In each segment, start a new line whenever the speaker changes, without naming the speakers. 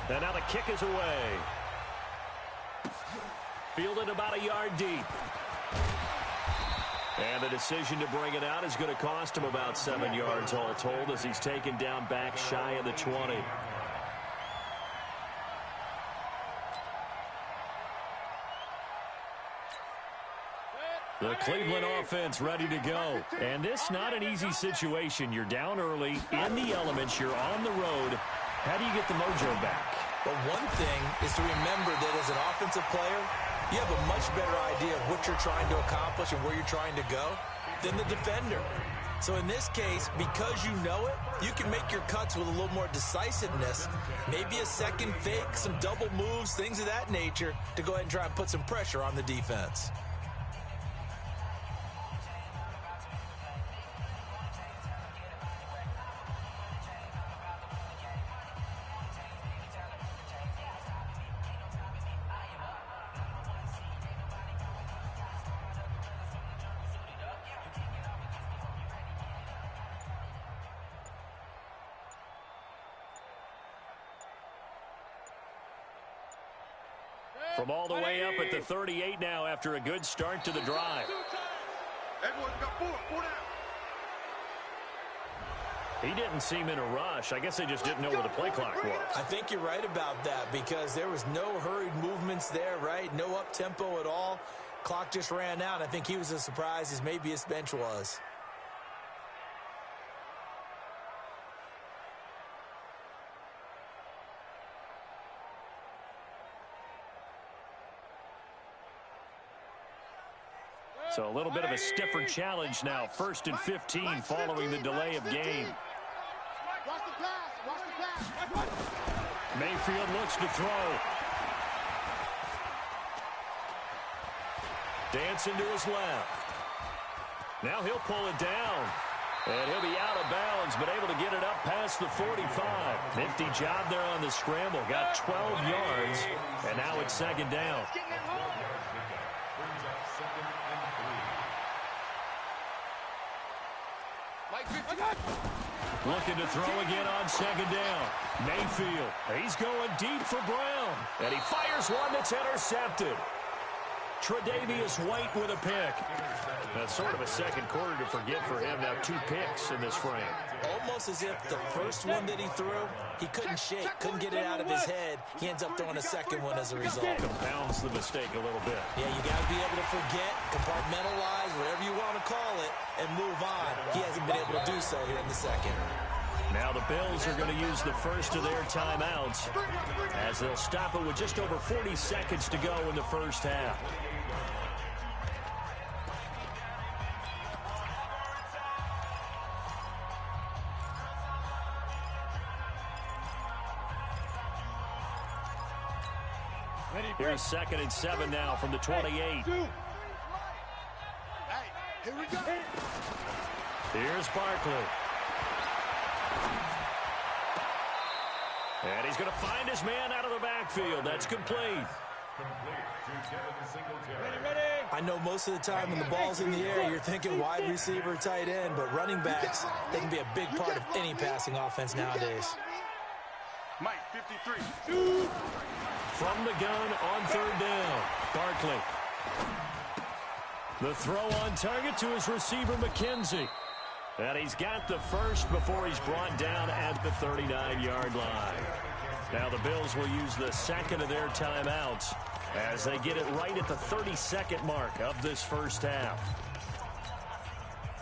And now the kick is away. Fielded about a yard deep. And the decision to bring it out is going to cost him about 7 yards all told as he's taken down back shy of the 20. The Cleveland offense ready to go. And this not an easy situation. You're down early, in the elements, you're on the road. How do you get the mojo back?
Well, one thing is to remember that as an offensive player, you have a much better idea of what you're trying to accomplish and where you're trying to go than the defender. So in this case, because you know it, you can make your cuts with a little more decisiveness, maybe a second fake, some double moves, things of that nature, to go ahead and try and put some pressure on the defense.
From all the way up at the 38 now after a good start to the drive. He didn't seem in a rush. I guess they just didn't know where the play clock was.
I think you're right about that because there was no hurried movements there, right? No up-tempo at all. Clock just ran out. I think he was as surprised as maybe his bench was.
So a little bit of a stiffer challenge now. 1st and 15 following the delay of game. Mayfield looks to throw. Dancing to his left. Now he'll pull it down. And he'll be out of bounds, but able to get it up past the 45. Nifty job there on the scramble. Got 12 yards, and now it's 2nd down. Looking to throw again on 2nd down. Mayfield, he's going deep for Brown. And he fires one that's intercepted. Tre'Davious White with a pick. That's sort of a second quarter to forget for him. Now 2 picks in this frame.
Almost as if the first one that he threw, he couldn't shake, couldn't get it out of his head. He ends up throwing a second one as a result.
Compounds the mistake a little bit.
Yeah, you got to be able to forget, compartmentalize, whatever you want to call it, and move on. He hasn't been able to do so here in the second.
Now the Bills are going to use the first of their timeouts as they'll stop it with just over 40 seconds to go in the first half. Here's 2nd and 7 now from the 28.
Hey, here we go.
Here's Barkley. And he's going to find his man out of the backfield. That's complete.
I know most of the time when the ball's in the air, you're thinking wide receiver, tight end, but running backs, they can be a big part of any passing offense nowadays.
Mike, 53.
From the gun on 3rd down. Barkley. The throw on target to his receiver, McKenzie. And he's got the first before he's brought down at the 39-yard line. Now the Bills will use the second of their timeouts as they get it right at the 32nd mark of this first half.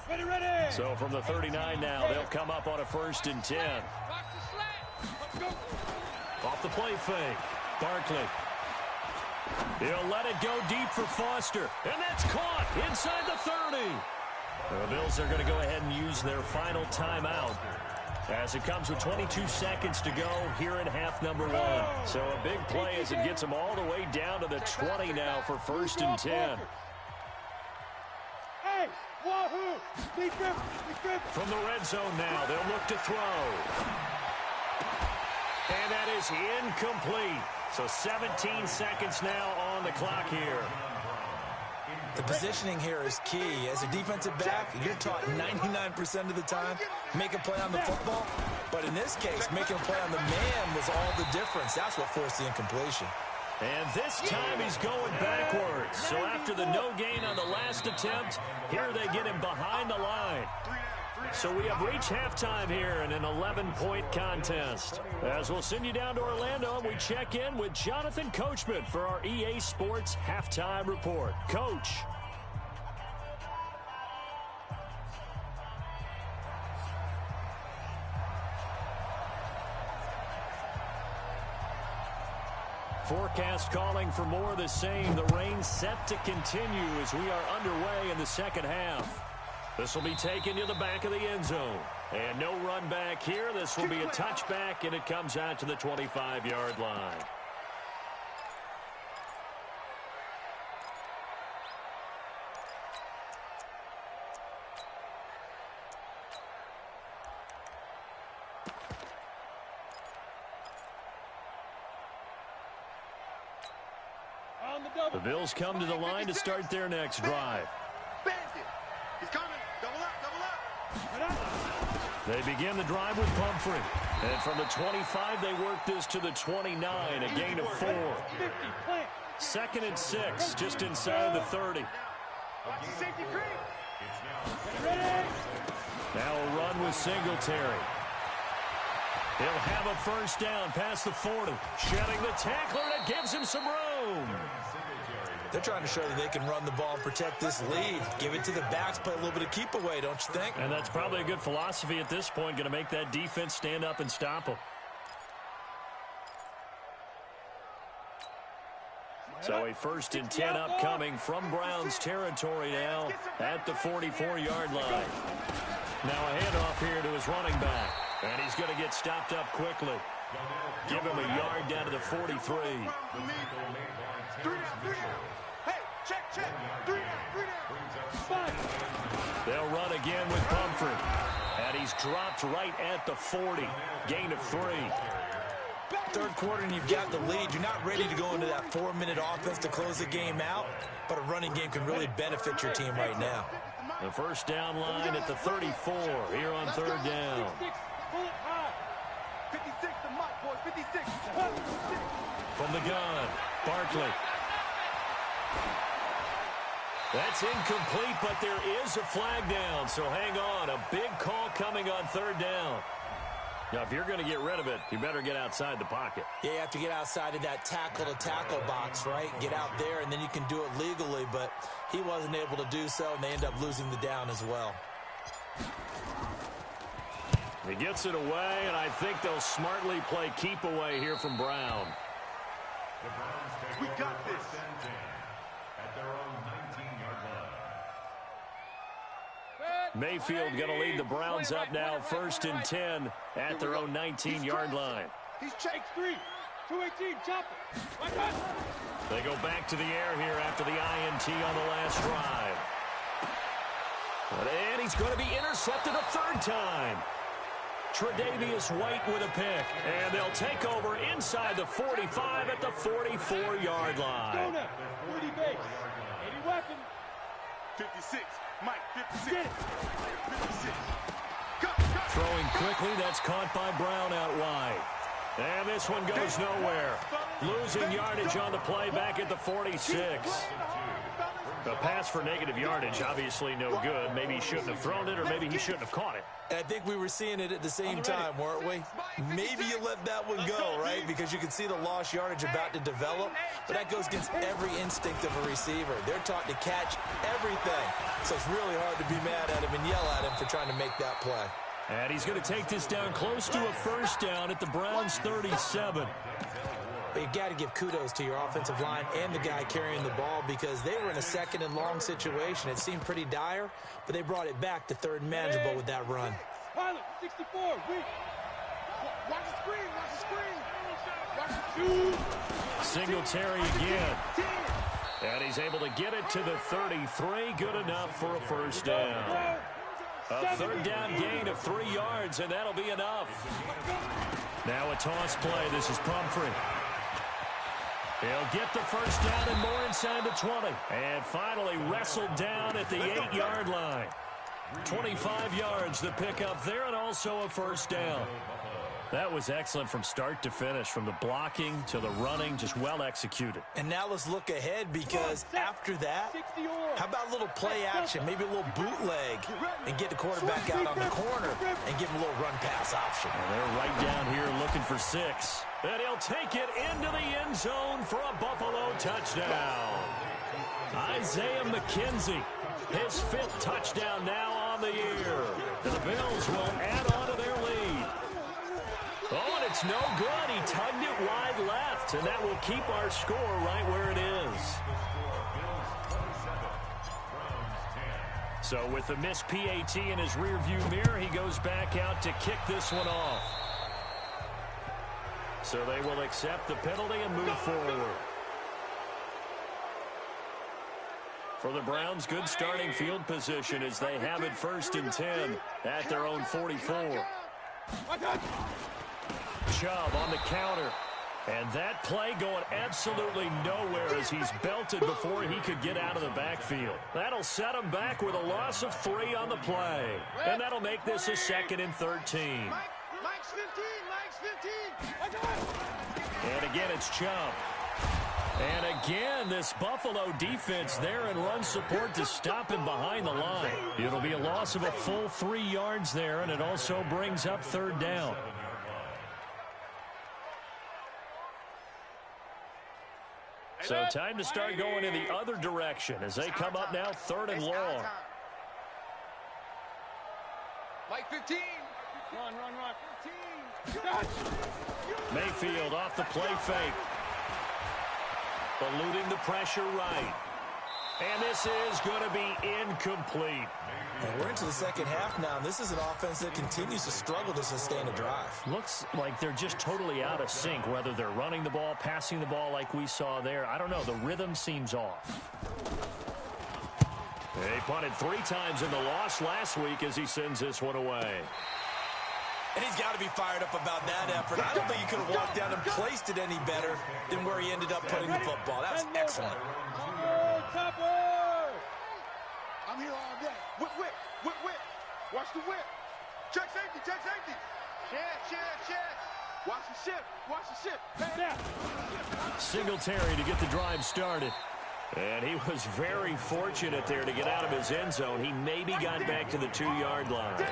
Ready.
So from the 39 now, they'll come up on a 1st and 10. Off the play fake. Barkley. He'll let it go deep for Foster. And that's caught inside the 30. The Bills are going to go ahead and use their final timeout as it comes with 22 seconds to go here in half number 1. So a big play as it gets them all the way down to the 20 now for 1st and 10.
Hey, wahoo!
From the red zone now, they'll look to throw. And that is incomplete. So 17 seconds now on the clock here.
The positioning here is key. As a defensive back, you're taught 99% of the time, make a play on the football, But in this case, making a play on the man was all the difference. That's what forced the incompletion.
And this time he's going backwards. So after the no gain on the last attempt, here they get him behind the line. So we have reached halftime here in an 11-point contest. As we'll send you down to Orlando, we check in with Jonathan Coachman for our EA Sports Halftime Report. Coach. Forecast calling for more of the same. The rain set to continue as we are underway in the second half. This will be taken to the back of the end zone. And no run back here. This will be a touchback, and it comes out to the 25-yard line. The Bills come to the line to start their next drive.
He's coming. Double up.
They begin the drive with Pumphrey. And from the 25, they work this to the 29, a gain of 4. 2nd and 6, just inside the 30. Now a run with Singletary. He'll have a first down past the 40. Shedding the tackler, that gives him some room.
They're trying to show that they can run the ball and protect this lead. Give it to the backs, play a little bit of keep away, don't you think?
And that's probably a good philosophy at this point, going to make that defense stand up and stop them. So a 1st and 10 upcoming from Browns territory now at the 44-yard line. Now a handoff here to his running back. And he's going to get stopped up quickly. Give him a yard down to the 43.
Check. 3 down.
They'll run again with Pumphrey. And he's dropped right at the 40. Gain of 3.
Third quarter and you've got the lead. You're not ready to go into that 4-minute offense to close the game out, but a running game can really benefit your team right now.
The first down line at the 34 here on 3rd down.
56 to Mike, boys. 56.
From the gun, Barkley. That's incomplete, but there is a flag down, so hang on. A big call coming on 3rd down. Now, if you're going to get rid of it, you better get outside the pocket.
Yeah, you have to get outside of that tackle-to-tackle box, right? Get out there, and then you can do it legally, but he wasn't able to do so, and they end up losing the down as well.
He gets it away, and I think they'll smartly play keep away here from Brown.
We got this.
At their own 19-yard line.
Mayfield going to lead the Browns up now, 1st and 10 at their own 19-yard line.
He's checked 3. 218, chop it.
They go back to the air here after the INT on the last drive. And he's going to be intercepted a 3rd time. Tre'Davious White with a pick. And they'll take over inside the 45 at the 44-yard line.
40 base. 80 weapon. 56. Mike, 56. 56. Go.
Throwing quickly, that's caught by Brown out wide. And this one goes nowhere. Losing yardage on the play back at the 46. A pass for negative yardage, obviously no good. Maybe he shouldn't have thrown it, or maybe he shouldn't have caught it.
And I think we were seeing it at the same time, weren't we? Maybe you let that one go, right? Because you can see the lost yardage about to develop. But that goes against every instinct of a receiver. They're taught to catch everything. So it's really hard to be mad at him and yell at him for trying to make that play.
And he's going to take this down close to a 1st down at the Browns' 37.
But you got to give kudos to your offensive line and the guy carrying the ball because they were in a 2nd and long situation. It seemed pretty dire, but they brought it back to 3rd and manageable with that run.
Pilot, 64, weak. Watch the screen, watch the screen. Watch the
Singletary again. And he's able to get it to the 33. Good enough for a 1st down. A 3rd down gain of 3 yards, and that'll be enough. Now a toss play. This is Pumphrey. He'll get the 1st down and more inside the 20. And finally wrestled down at the 8-yard line. 25 yards the pickup there, and also a 1st down. That was excellent from start to finish, from the blocking to the running, just well executed.
And now let's look ahead, because after that, how about a little play action, maybe a little bootleg, and get the quarterback out on the corner and give him a little run pass option.
And they're right down here looking for 6. And he'll take it into the end zone for a Buffalo touchdown. Isaiah McKenzie, his 5th touchdown now on the year. And the Bills will add on to their lead. Oh, and it's no good. He tugged it wide left, and that will keep our score right where it is. So with the missed PAT in his rearview mirror, he goes back out to kick this one off. So they will accept the penalty and move forward. For the Browns, good starting field position as they have it 1st and 10 at their own 44. Chubb on the counter. And that play going absolutely nowhere as he's belted before he could get out of the backfield. That'll set him back with a loss of 3 on the play. And that'll make this a 2nd and 13.
Mike's 15. Mike's 15.
And again, it's Chubb. And again, this Buffalo defense there in run support to stop him behind the line. It'll be a loss of a full 3 yards there, and it also brings up 3rd down. So time to start going in the other direction as they come up now 3rd and long.
Mike 15. Run. 15.
Mayfield off the play fake. Eluding the pressure right. And this is going to be incomplete.
And we're into the second half now, and this is an offense that continues to struggle to sustain a drive.
Looks like they're just totally out of sync, whether they're running the ball, passing the ball like we saw there. I don't know. The rhythm seems off. He punted 3 times in the loss last week as he sends this one away.
And he's got to be fired up about that effort. I don't think he could have walked down and placed it any better than where he ended up putting the football. That was excellent.
I'm here all day. Whip. Watch the whip. Check safety. Check. Watch the ship. Hey.
Singletary to get the drive started. And he was very fortunate there to get out of his end zone. He maybe got back to the 2-yard line.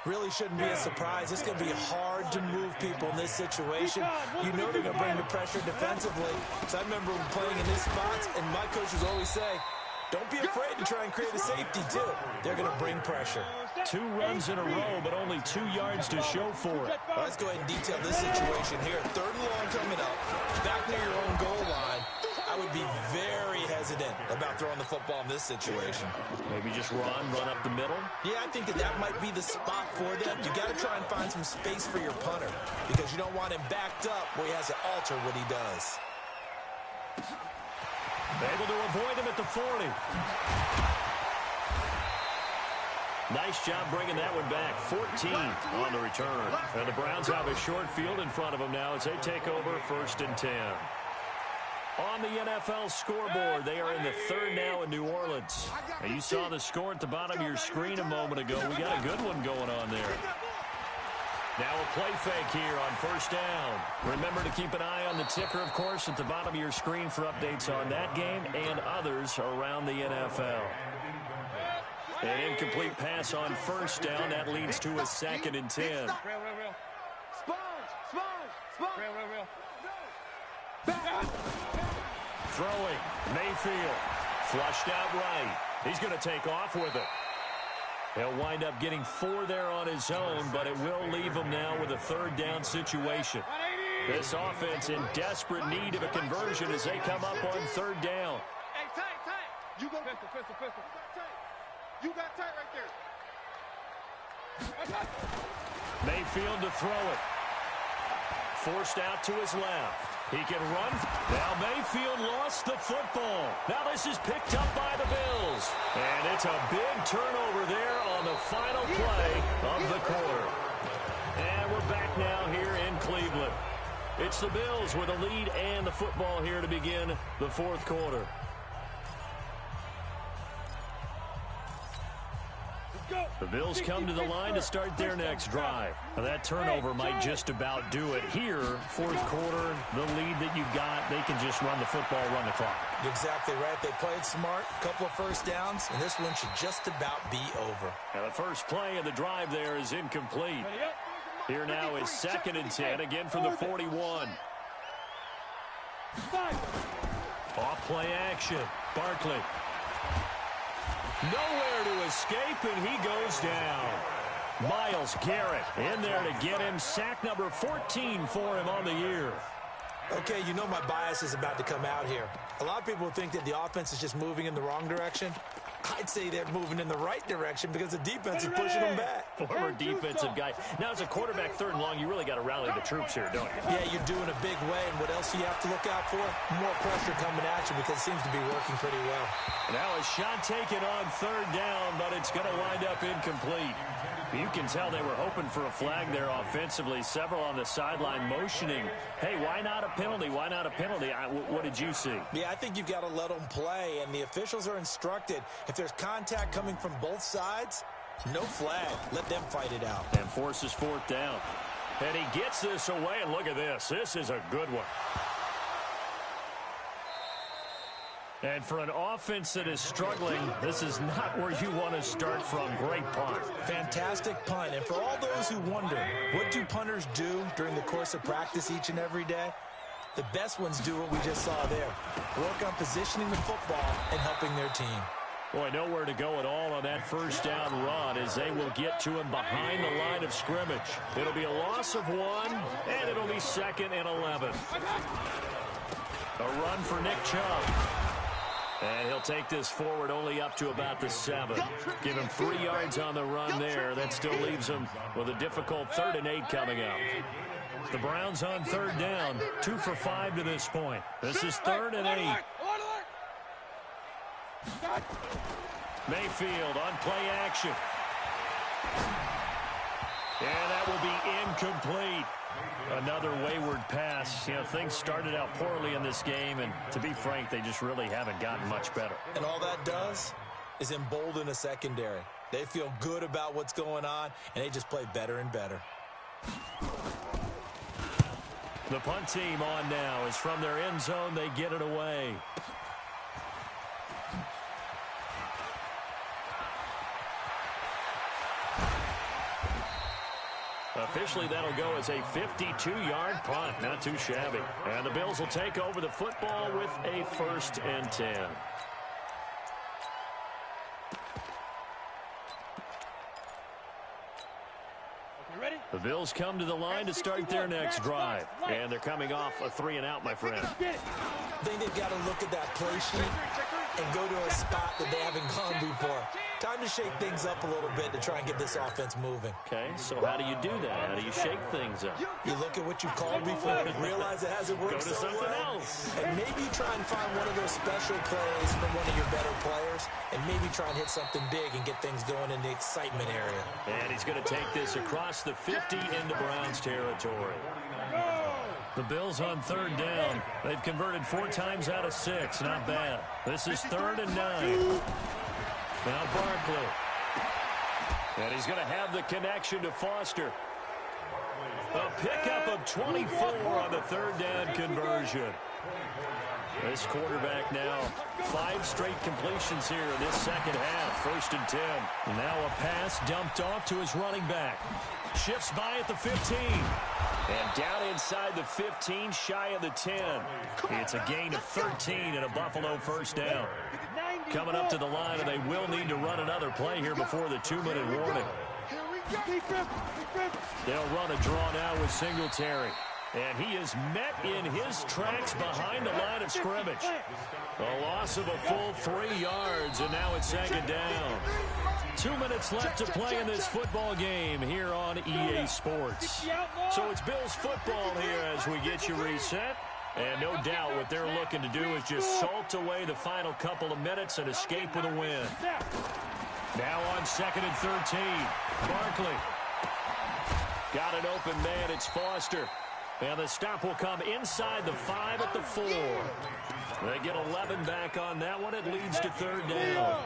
Really shouldn't be a surprise. It's going to be hard to move people in this situation. You know they're going to bring the pressure defensively. So I remember playing in this spot, and my coaches always say, don't be afraid to try and create a safety, too. They're going to bring pressure.
2 runs in a row, but only 2 yards to show for it.
Well, let's go ahead and detail this situation here. 3rd and long coming up. Back near your own goal line. I would be very hesitant about throwing the football in this situation.
Maybe just run up the middle?
Yeah, I think that might be the spot for them. You got to try and find some space for your punter because you don't want him backed up where he has to alter what he does.
Able to avoid him at the 40. Nice job bringing that one back. 14 on the return. And the Browns have a short field in front of them now as they take over 1st and 10. On the NFL scoreboard, they are in the 3rd now in New Orleans. And you saw the score at the bottom of your screen a moment ago. We got a good one going on there. Now a play fake here on 1st down. Remember to keep an eye on the ticker, of course, at the bottom of your screen for updates on that game and others around the NFL. An incomplete pass on 1st down. That leads to a 2nd and 10. Throwing. Mayfield. Flushed out right. He's going to take off with it. He'll wind up getting 4 there on his own, but it will leave him now with a 3rd down situation. This offense in desperate need of a conversion as they come up on 3rd down.
Hey, tight. You go pistol. You got tight right there.
Mayfield to throw it. Forced out to his left. He can run. Now Mayfield lost the football. Now this is picked up by the Bills. And it's a big turnover there on the final play of the quarter. And we're back now here in Cleveland. It's the Bills with a lead and the football here to begin the 4th quarter. The Bills come to the line to start their next drive. Now, that turnover might just about do it. Here, fourth quarter, the lead that you've got, they can just run the football, run the clock.
You're exactly right. They played smart, a couple of first downs, and this one should just about be over.
Now, the first play of the drive there is incomplete. Here now is 2nd and 10, again from the 41. Off play action. Barkley. Nowhere to escape, and he goes down. Myles Garrett in there to get him. Sack number 14 for him on the year.
Okay, you know my bias is about to come out here. A lot of people think that the offense is just moving in the wrong direction. I'd say they're moving in the right direction because the defense is pushing them back.
Former defensive guy. Now, as a quarterback, 3rd and long, you really got to rally the troops here, don't you?
Yeah, you're doing a big way, and what else do you have to look out for? More pressure coming at you because it seems to be working pretty well.
Now a shot taken on 3rd down, but it's going to wind up incomplete. You can tell they were hoping for a flag there offensively. Several on the sideline motioning. Hey, why not a penalty? Why not a penalty? What did you see?
Yeah, I think you've got to let them play, and the officials are instructed. If there's contact coming from both sides, no flag. Let them fight it out.
And forces 4th down. And he gets this away, and look at this. This is a good one. And for an offense that is struggling, this is not where you want to start from. Great punt.
Fantastic punt. And for all those who wonder, what do punters do during the course of practice each and every day? The best ones do what we just saw there. Work on positioning the football and helping their team.
Boy, nowhere to go at all on that 1st down run as they will get to him behind the line of scrimmage. It'll be a loss of 1, and it'll be 2nd and 11. A run for Nick Chubb. And he'll take this forward only up to about the 7. Give him 3 yards on the run there. That still leaves him with a difficult 3rd and 8 coming up. The Browns on 3rd down. 2 for 5 to this point. This is 3rd and 8. Mayfield on play action. And that will be incomplete. Another wayward pass. You know, things started out poorly in this game, and to be frank, they just really haven't gotten much better.
And all that does is embolden a secondary. They feel good about what's going on, and they just play better and better.
The punt team on now is from their end zone. They get it away. Officially, that'll go as a 52-yard punt. Not too shabby. And the Bills will take over the football with a 1st and 10. The Bills come to the line to start their next drive. And they're coming off a 3-and-out, my friend.
I think they've got to look at that play sheet and go to a spot that they haven't gone before. Time to shake things up a little bit to try and get this offense moving.
Okay, so how do you do that? How do you shake things up?
You look at what you called before and realize it hasn't worked
Go to
so
something
well.
else.
And maybe try and find one of those special plays from one of your better players and maybe try and hit something big and get things going in the excitement area.
And he's going to take this across the 50 into Browns territory. The Bills on 3rd down. They've converted 4 times out of 6. Not bad. This is 3rd and 9. Now Barkley. And he's going to have the connection to Foster. A pickup of 24 on the 3rd down conversion. This quarterback now 5 straight completions here in this 2nd half. 1st and 10. Now a pass dumped off to his running back. Shifts by at the 15. And down inside the 15, shy of the 10. It's a gain of 13 and a Buffalo 1st down. Coming up to the line, and they will need to run another play here before the 2-minute warning. They'll run a draw now with Singletary. And he is met in his tracks behind the line of scrimmage. A loss of a full 3 yards, and now it's 2nd down. 2 minutes left to play in this football game here on EA Sports. So it's Bills football here as we get you reset. And no doubt what they're looking to do is just salt away the final couple of minutes and escape with a win. Now on 2nd and 13. Barkley. Got an open man. It's Foster. And the stop will come inside the 5 at the 4. They get 11 back on that one. It leads to 3rd down.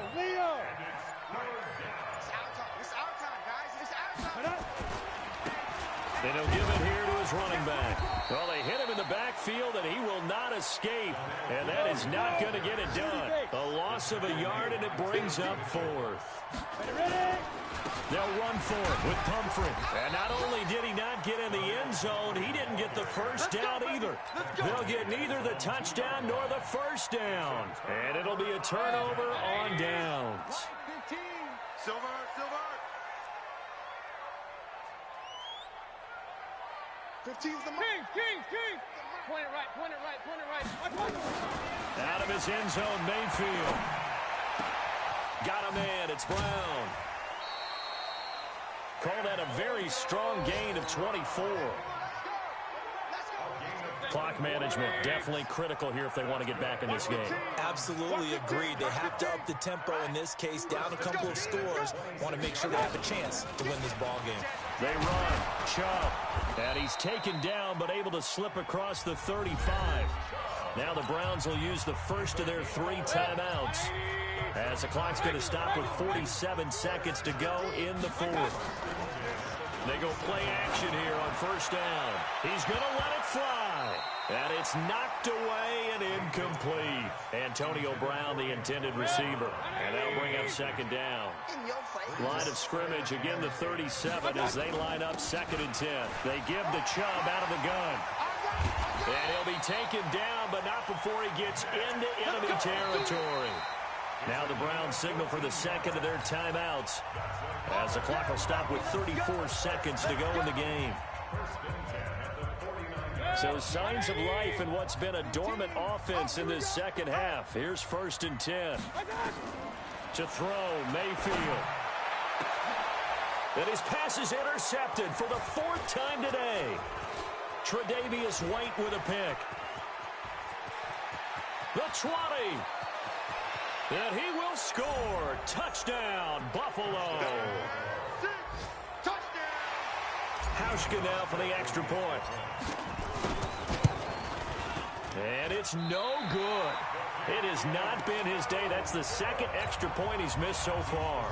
And he'll give it here to his running back. Well, they hit him in the backfield, and he will not escape. And that is not going to get it done. A loss of a yard, and it brings up fourth. They'll run for it with Pumphrey. And not only did he not get in the end zone, he didn't get the first down either. They'll get neither the touchdown nor the first down. And it'll be a turnover on downs.
Silver. 15's the mark. King. Point it right.
Out of his end zone, Mayfield. Got a man, it's Brown. Call that a very strong gain of 24. Clock management, definitely critical here if they want to get back in this game.
Absolutely agreed. They have to up the tempo in this case, down a couple of scores. Want to make sure they have a chance to win this ball game.
They run, Chubb, and he's taken down but able to slip across the 35. Now the Browns will use the first of their 3 timeouts as the clock's going to stop with 47 seconds to go in the fourth. They go play action here on first down. He's going to let it fly. And it's knocked away and incomplete. Antonio Brown, the intended receiver. And that'll bring up second down. Line of scrimmage, again the 37 as they line up 2nd and 10. They give the Chubb out of the gun. And he'll be taken down, but not before he gets into enemy territory. Now the Browns signal for the second of their timeouts as the clock will stop with 34 seconds to go in the game. So signs of life in what's been a dormant offense in this second half. Here's 1st and 10. To throw, Mayfield. And his pass is intercepted for the 4th time today. Tre'Davious White with a pick. The 20. And he will score. Touchdown, Buffalo. Hauschka now for the extra point. And it's no good. It has not been his day. That's the 2nd extra point he's missed so far.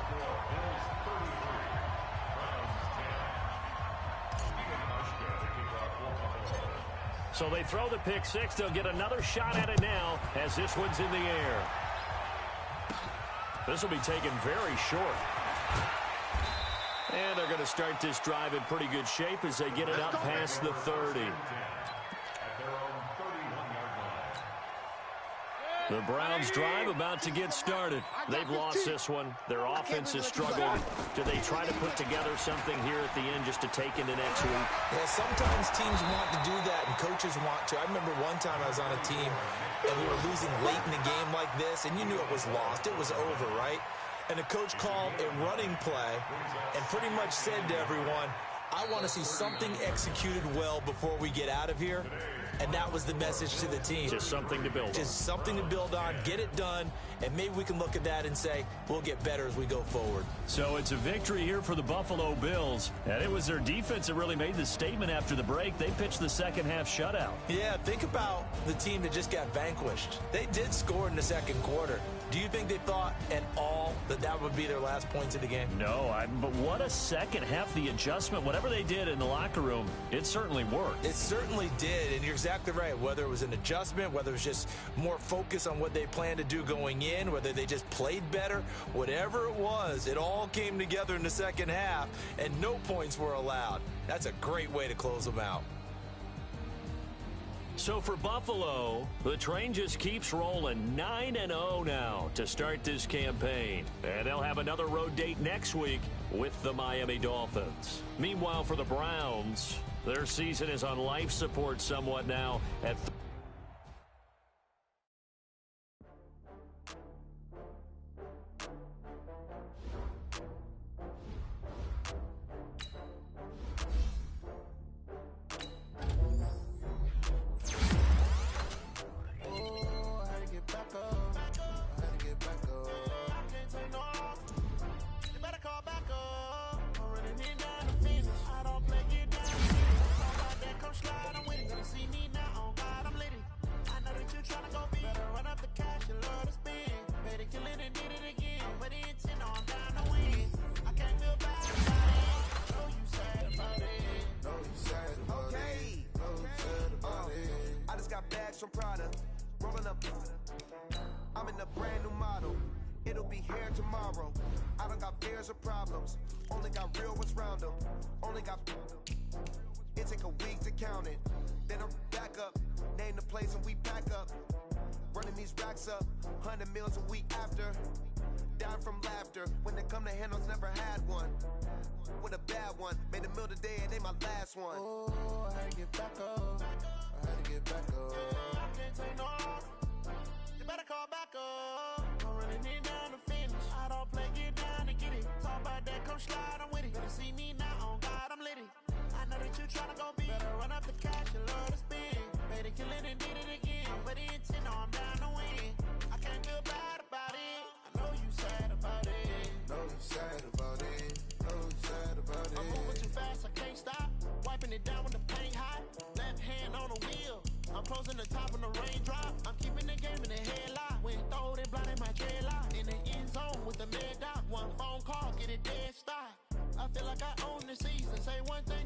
So they throw the pick 6. They'll get another shot at it now as this one's in the air. This will be taken very short. And they're going to start this drive in pretty good shape as they get it up past the 30. The Browns drive about to get started. They've lost this one. Their offense has struggled. Do they try to put together something here at the end just to take into next week?
Yeah, sometimes teams want to do that and coaches want to. I remember one time I was on a team and we were losing late in the game like this, and you knew it was lost. It was over, right? And the coach called a running play and pretty much said to everyone, I want to see something executed well before we get out of here. And that was the message to the team.
Just something to build on.
Just something to build on, get it done, and maybe we can look at that and say, we'll get better as we go forward.
So it's a victory here for the Buffalo Bills. And it was their defense that really made the statement after the break. They pitched the second half shutout.
Yeah, think about the team that just got vanquished. They did score in the second quarter. Do you think they thought at all that that would be their last points of the game?
No, but what a second half. The adjustment, whatever they did in the locker room, it certainly worked.
It certainly did, and you're exactly right. Whether it was an adjustment, whether it was just more focus on what they planned to do going in, whether they just played better, whatever it was, it all came together in the second half, and no points were allowed. That's a great way to close them out.
So for Buffalo, the train just keeps rolling 9-0 now to start this campaign. And they'll have another road date next week with the Miami Dolphins. Meanwhile, for the Browns, their season is on life support somewhat now at
bags from Prada. Rolling up. I'm in a brand new model. It'll be here tomorrow. I don't got fears or problems. Only got real ones round them. Only got. It take a week to count it. Then I'm back up. Name the place and we pack up. Running these racks up. 100 meals a week after. Dying from laughter. When they come to handles, never had one. With a bad one. Made a meal today, it ain't my last one.
Oh, I had to get back up. I had to get back up.
I can't take no longer. You better call back up. I'm running it down to finish. I don't play, get down and get it. Talk about that, come slide, I'm with it. Better see me now, on God, I'm litty. I know that you tryna go big. Better run up the cash, you love to spend. Better kill it and did it again. I put it in 10, no, I'm down to win. I can't feel bad about it. I know you sad about it.
Know you sad about it. Know you sad about it.
I'm moving too fast, I can't stop. Wiping it down when the paint hot. Left hand on the wheel. I'm closing the top on the raindrop. I'm keeping the game in the headlock. When throwed and blinded my dreadlock. In the end zone with the mid dot. One phone call, get it dead stop. I feel like I own the season. Say one thing.